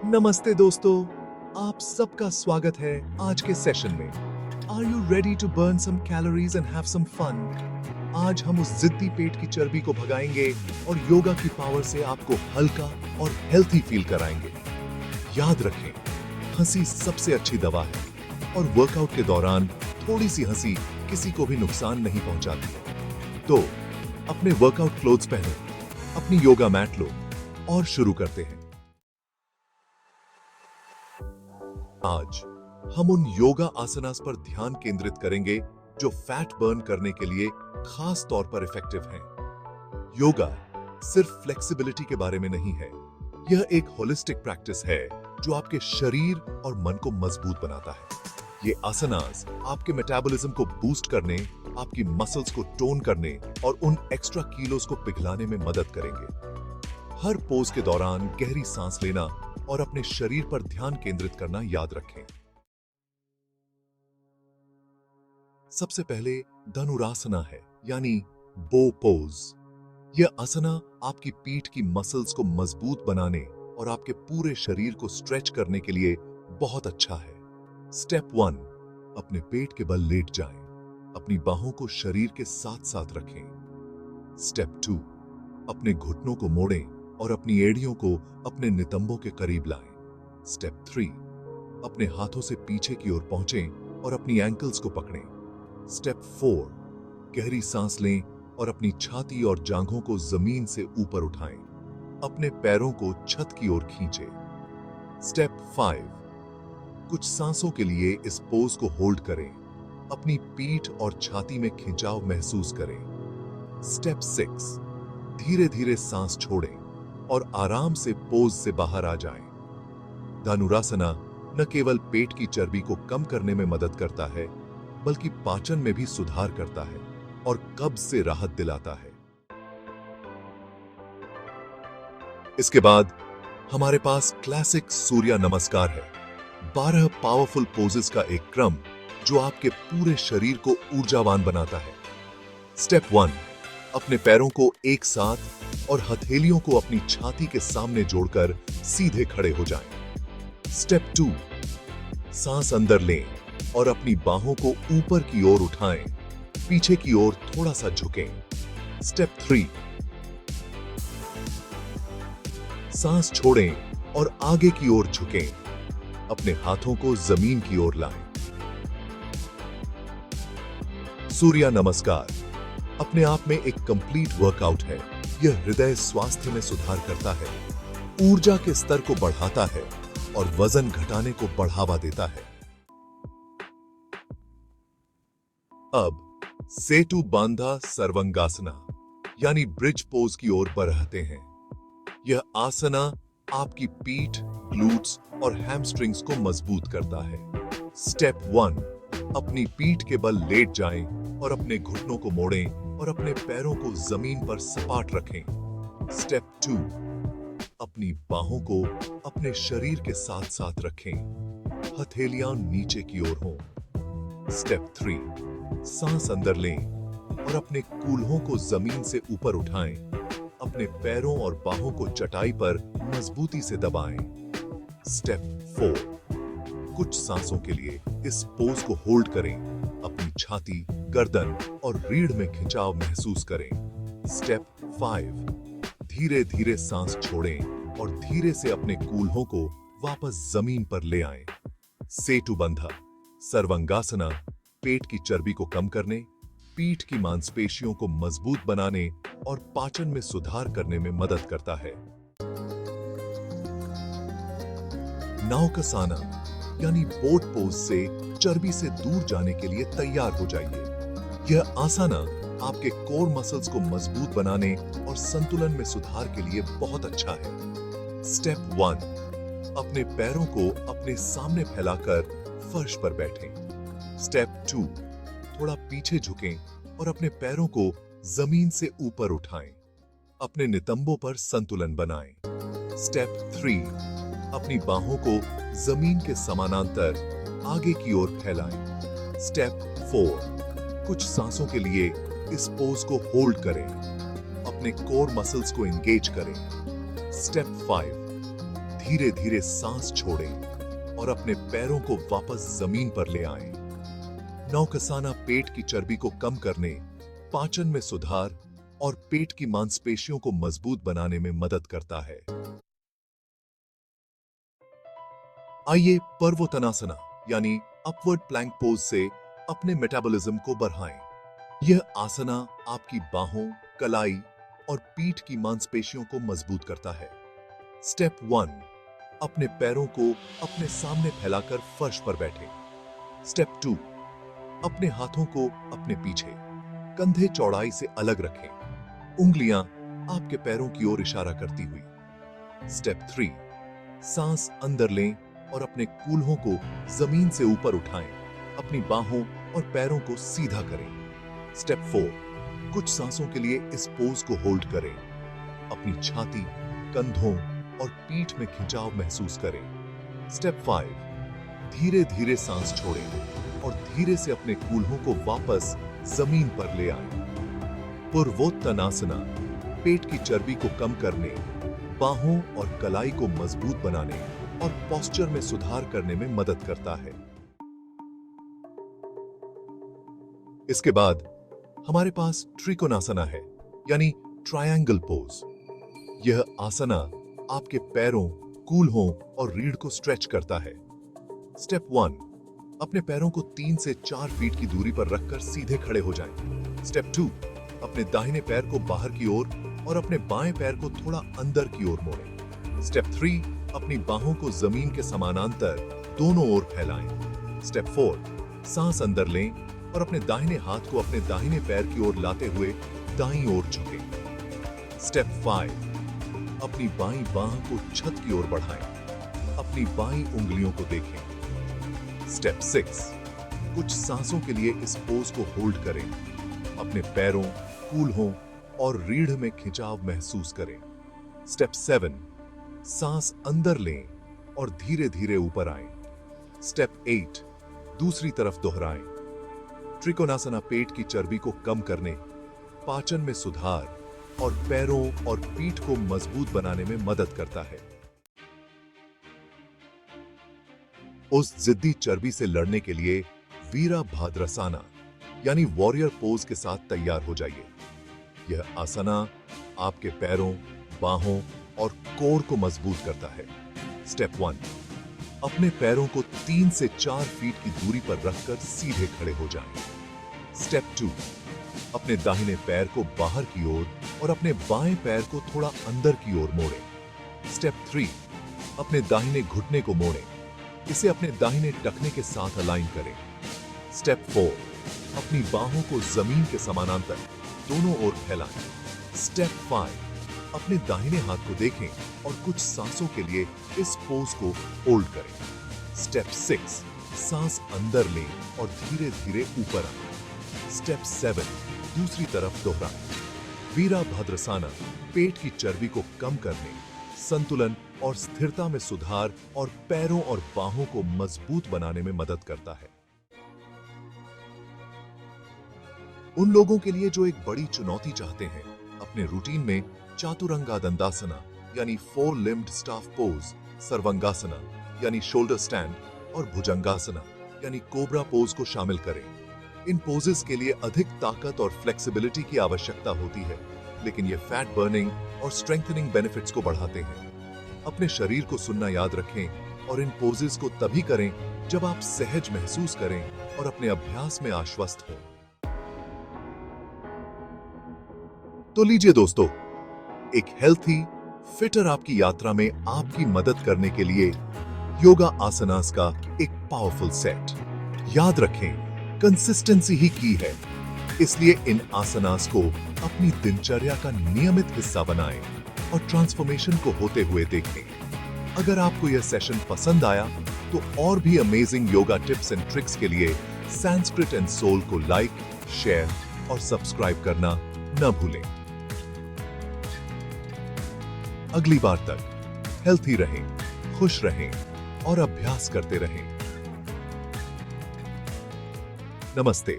नमस्ते दोस्तों, आप सबका स्वागत है आज के सेशन में। Are you ready to burn some calories and have some fun? आज हम उस जिद्दी पेट की चर्बी को भगाएंगे और योगा की पावर से आपको हल्का और हेल्थी फील कराएंगे। याद रखें, हंसी सबसे अच्छी दवा है और वर्कआउट के दौरान थोड़ी सी हंसी किसी को भी नुकसान नहीं पहुंचाती। तो अपने वर्कआउट क्लोथ्स पहनो, अपनी योगा मैट लो और शुरू करते हैं। आज हम उन योगा आसनास पर ध्यान केंद्रित करेंगे जो फैट बर्न करने के लिए खास तौर पर इफेक्टिव हैं। योगा सिर्फ फ्लेक्सिबिलिटी के बारे में नहीं है, यह एक होलिस्टिक प्रैक्टिस है जो आपके शरीर और मन को मजबूत बनाता है। ये आसनास आपके मेटाबॉलिज्म को बूस्ट करने, आपकी मसल्स को टोन करने और उन एक्स्ट्रा किलोस को पिघलाने में मदद करेंगे। हर पोज के दौरान गहरी सांस लेना और अपने शरीर पर ध्यान केंद्रित करना याद रखें। सबसे पहले धनुरासना है, यानी बो पोज। यह आसना आपकी पीठ की मसल्स को मजबूत बनाने और आपके पूरे शरीर को स्ट्रेच करने के लिए बहुत अच्छा है। स्टेप 1, अपने पेट के बल लेट जाएं। अपनी बाहों को शरीर के साथ साथ रखें। स्टेप 2, अपने घुटनों को मोड़ें और अपनी एड़ियों को अपने नितंबों के करीब लाएं। स्टेप 3, अपने हाथों से पीछे की ओर पहुंचें और अपनी एंकल्स को पकड़ें। स्टेप 4, गहरी सांस लें और अपनी छाती और जांघों को जमीन से ऊपर उठाएं। अपने पैरों को छत की ओर खींचें। स्टेप 5, कुछ सांसों के लिए इस पोज को होल्ड करें। अपनी पीठ और छाती में खिंचाव महसूस करें। स्टेप 6, धीरे धीरे सांस छोड़ें और आराम से पोज से बाहर आ जाएं। धनुरासना न केवल पेट की चर्बी को कम करने में मदद करता है, बल्कि पाचन में भी सुधार करता है और कब्ज से राहत दिलाता है। इसके बाद हमारे पास क्लासिक सूर्य नमस्कार है, 12 पावरफुल पोजेस का एक क्रम जो आपके पूरे शरीर को ऊर्जावान बनाता है। स्टेप 1, अपने पैरों को एक साथ और हथेलियों को अपनी छाती के सामने जोड़कर सीधे खड़े हो जाएं। स्टेप 2, सांस अंदर लें और अपनी बाहों को ऊपर की ओर उठाएं, पीछे की ओर थोड़ा सा झुकें। स्टेप 3, सांस छोड़ें और आगे की ओर झुकें, अपने हाथों को जमीन की ओर लाएं। सूर्य नमस्कार अपने आप में एक कंप्लीट वर्कआउट है। यह हृदय स्वास्थ्य में सुधार करता है, ऊर्जा के स्तर को बढ़ाता है और वजन घटाने को बढ़ावा देता है। अब सेतु बांधा सर्वांगासना यानी ब्रिज पोज की ओर बढ़ते हैं। यह आसना आपकी पीठ, ग्लूट्स और हैमस्ट्रिंग्स को मजबूत करता है। स्टेप 1, अपनी पीठ के बल लेट जाएं और अपने घुटनों को मोड़ें और अपने पैरों को जमीन पर सपाट रखें। स्टेप 2, अपनी बाहों को अपने शरीर के साथ साथ रखें, हथेलियां नीचे की ओर हों। स्टेप 3, सांस अंदर लें और अपने कूल्हों को जमीन से ऊपर उठाएं। अपने पैरों और बाहों को चटाई पर मजबूती से दबाएं। स्टेप 4, कुछ सांसों के लिए इस पोज को होल्ड करें। अपनी छाती, गर्दन और रीढ़ में खिंचाव महसूस करें। स्टेप 5, धीरे धीरे सांस छोड़ें और धीरे से अपने कूल्हों को वापस जमीन पर ले आएं। सेतु बंधा सर्वांगासना पेट की चर्बी को कम करने, पीठ की मांसपेशियों को मजबूत बनाने और पाचन में सुधार करने में मदद करता है। नौकासाना यानी बोट पोज से चर्बी से दूर जाने के लिए तैयार हो जाइए। यह आसना आपके कोर मसल्स को मजबूत बनाने और संतुलन में सुधार के लिए बहुत अच्छा है। स्टेप 1, अपने पैरों को अपने सामने फैलाकर फर्श पर बैठें। स्टेप 2, थोड़ा पीछे झुकें और अपने पैरों को जमीन से ऊपर उठाएं। अपने नितंबों पर संतुलन बनाएं। स्टेप 3, अपनी बाहों को जमीन के समानांतर आगे की ओर फैलाएं। स्टेप 4, कुछ सांसों के लिए इस पोज को होल्ड करें। अपने कोर मसल्स को एंगेज करें। स्टेप 5, धीरे धीरे सांस छोड़ें और अपने पैरों को वापस जमीन पर ले आएं। नौकसाना पेट की चर्बी को कम करने, पाचन में सुधार और पेट की मांसपेशियों को मजबूत बनाने में मदद करता है। आइए पर्वतनासना यानी अपवर्ड प्लैंक पोज से अपने मेटाबॉलिज्म को बढ़ाएं। यह आसना आपकी बाहों, कलाई और पीठ की मांसपेशियों को मजबूत करता है। स्टेप 1, अपने पैरों को अपने सामने फैलाकर फर्श पर बैठें। स्टेप 2, अपने हाथों को अपने पीछे, कंधे चौड़ाई से अलग रखें, उंगलियां आपके पैरों की ओर इशारा करती हुई। स्टेप 3, सांस अंदर लें और अपने कूल्हों को जमीन से ऊपर उठाएं, अपनी बाहों और पैरों को सीधा करें। स्टेप 4, कुछ सांसों के लिए इस पोज को होल्ड करें, अपनी छाती, कंधों और पीठ में खिंचाव महसूस करें। स्टेप 5, धीरे धीरे सांस छोड़ें और धीरे से अपने कूल्हों को वापस जमीन पर ले आएं। पूर्वोत्तानासना पेट की चर्बी को कम करने, बाहों और कलाई को मजबूत बनाने और पोस्चर में सुधार करने में मदद करता है। इसके बाद हमारे पास त्रिकोणासना है, यानी ट्रायंगल पोज। यह आसना आपके पैरों, कूल्हों और रीढ़ को स्ट्रेच करता है। स्टेप 1, अपने पैरों को 3 से 4 फीट की दूरी पर रखकर सीधे खड़े हो जाएं। स्टेप 2, अपने दाहिने पैर को बाहर की ओर और अपने बाएं पैर को थोड़ा अंदर की ओर मोड़ें। स्टेप 3, अपनी बाहों को जमीन के समानांतर दोनों ओर फैलाएं। स्टेप 4, सांस अंदर लें और अपने दाहिने हाथ को अपने दाहिने पैर की ओर लाते हुए दाईं ओर झुकें। स्टेप 5, अपनी बाईं बांह को छत की ओर बढ़ाएं, अपनी बाईं उंगलियों को देखें। स्टेप 6, कुछ सांसों के लिए इस पोज को होल्ड करें, अपने पैरों, कूल्हों और रीढ़ में खिंचाव महसूस करें। स्टेप 7, सांस अंदर लें और धीरे धीरे ऊपर आएं। स्टेप 8, दूसरी तरफ दोहराएं। त्रिकोणासना पेट की चर्बी को कम करने, पाचन में सुधार और पैरों और पीठ को मजबूत बनाने में मदद करता है। उस जिद्दी चर्बी से लड़ने के लिए वीरभद्रासना यानी वॉरियर पोज के साथ तैयार हो जाइए। यह आसना आपके पैरों, बाहों और कोर को मजबूत करता है। स्टेप 1, अपने पैरों को 3 से 4 फीट की दूरी पर रखकर सीधे खड़े हो जाएं। स्टेप 2, अपने दाहिने पैर को बाहर की ओर और अपने बाएं पैर को थोड़ा अंदर की ओर मोड़ें। स्टेप 3, अपने दाहिने घुटने को मोड़ें, इसे अपने दाहिने टखने के साथ अलाइन करें। स्टेप 4, अपनी बाहों को जमीन के समानांतर दोनों ओर फैलाएं। स्टेप 5, अपने दाहिने हाथ को देखें और कुछ सांसों के लिए इस पोज को होल्ड करें। स्टेप 6, सांस अंदर लें और धीरे धीरे ऊपर आएं। स्टेप 7, दूसरी तरफ दोहराएं। वीरभद्रासना पेट की चर्बी को कम करने, संतुलन और स्थिरता में सुधार और पैरों और बाहों को मजबूत बनाने में मदद करता है। उन लोगों के लिए जो एक बड़ी चुनौती चाहते हैं, अपने रूटीन में चातुरंगा दंडासना यानी 4 लिम्ड स्टाफ पोज, सर्वांगासना यानी शोल्डर स्टैंड और भुजंगासना यानी कोबरा पोज को शामिल करें। इन पोजेस के लिए अधिक ताकत और फ्लेक्सिबिलिटी की आवश्यकता होती है, लेकिन ये फैट बर्निंग और स्ट्रेंथनिंग बेनिफिट्स को बढ़ाते हैं। अपने शरीर को सुनना याद रखें और इन पोजेस को तभी करें जब आप सहज महसूस करें और अपने अभ्यास में आश्वस्त हों। तो लीजिए दोस्तों, एक हेल्थी, फिटर आपकी यात्रा में आपकी मदद करने के लिए योगा आसनास का एक पावरफुल सेट। याद रखें, कंसिस्टेंसी ही की है, इसलिए इन आसनास को अपनी दिनचर्या का नियमित हिस्सा बनाएं और ट्रांसफॉर्मेशन को होते हुए देखें। अगर आपको यह सेशन पसंद आया तो और भी amazing yoga tips and tricks के लिए संस्कृत एंड सोल को लाइक, शेयर और सब्सक्राइब करना न भूलें। अगली बार तक हेल्थी रहें, खुश रहें और अभ्यास करते रहें। नमस्ते।